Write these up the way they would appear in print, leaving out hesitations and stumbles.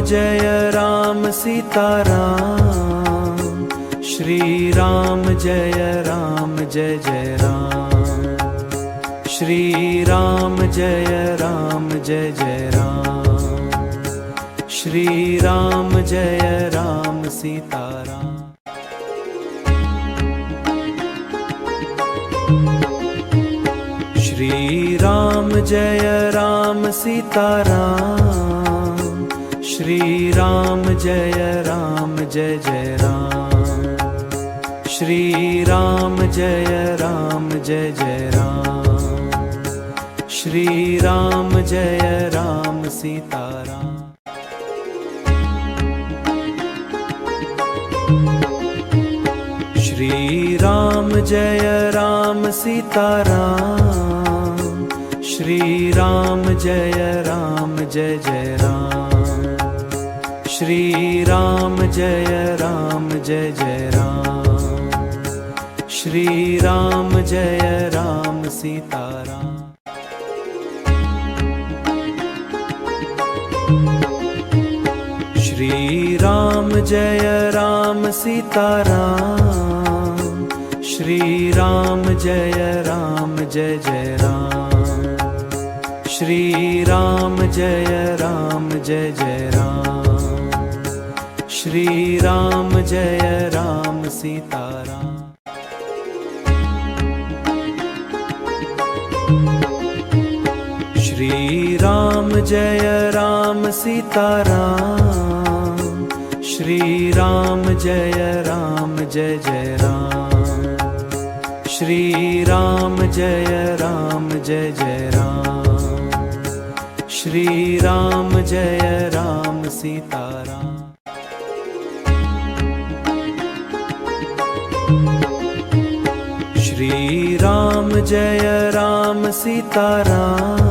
Jai Ram Sitaram. Shri Ram Jai Jai Ram. Shri Ram Jai Jai Ram. Shri Ram Jai Ram Sitaram. Shri Ram Jai Sitaram. Shri Ram Jai Jai Ram. Shri Ram Jai Jai Ram. Shri Ram Jai Ram Sitaram. Shri Ram Jai Sitaram. Shri Ram Jai Jai Ram. Shri Ram Jai Jai Ram. Shri Ram Jai Ram Sitaram. Shri Ram Jai Sitaram. Shri Ram Jai Jai Ram. Shri Ram Jai Jai Ram. Shri Ram Jai Ram Sitaram. Shri Ram Jai Sitaram. Shri Ram Jai Jai Ram. Shri Ram Jai Jai Ram. Shri Ram Jai Ram Sitaram. Shri Ram Jai Sitaram.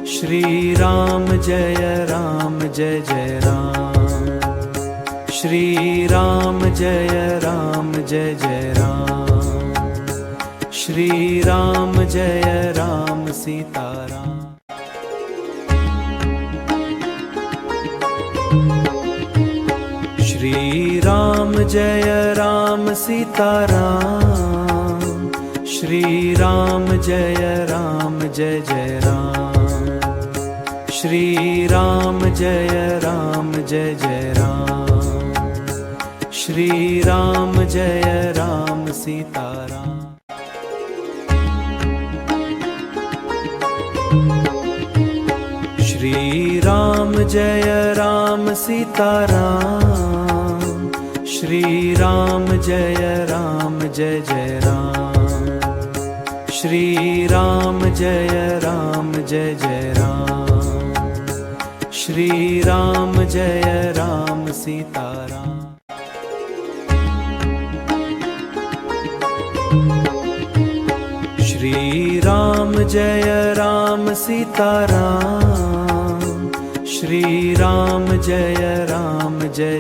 Shri Ram Jai Jai Ram. Shri Ram Jai Jai Ram. Shri Ram Jai Ram Sitaram. Shri Ram Jai Sitaram. Shri Ram Jai Jai Ram. Shri Ram Jai Jai Ram. Shri Ram Jai Ram Sitaram. Shri Ram Jai Sitaram. Shri Ram Jai Jai Ram. Shri Ram Jai Jai Ram. Shri Ram Jai Ram Sitaram. Shri Ram Jai Sitaram. Shri Ram Jai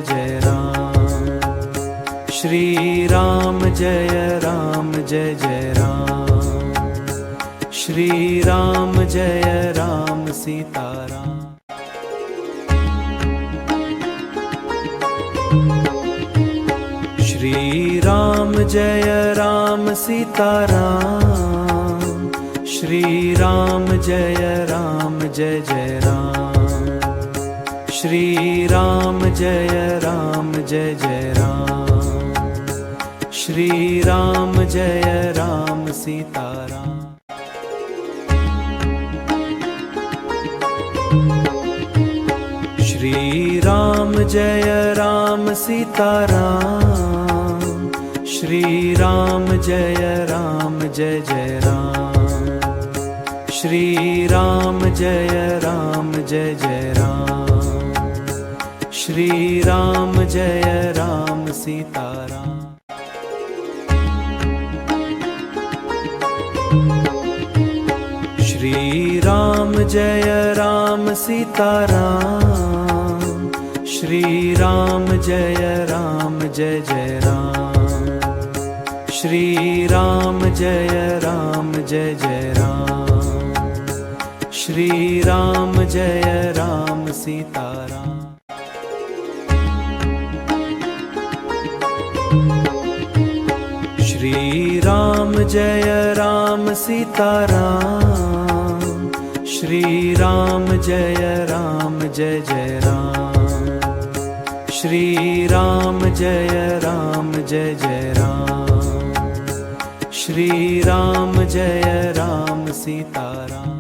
Jai Ram. Shri Ram Jai Jai Ram. Shri Ram Jai Ram Sitaram. Shri Ram Jai Sitaram. Shri Ram Jai Jai Ram. Shri Ram Jai Jai Ram. Shri Ram Jai Ram Sitaram. Shri Ram Jai Sitaram. Shri Ram Jai Jai Ram. Shri Ram Jai Jai Ram. Shri Ram Jai Ram Sitaram. Shri Ram Jai Sitaram. Shri Ram Jai Jai Ram. Shri Ram Jai Jai Ram. Shri Ram Jai Ram Sitaram. Jai Ram Sitaram, Shri Ram Jai Jai Ram, Shri Ram Jai Jai Ram, Shri Ram Jai Ram Sitaram.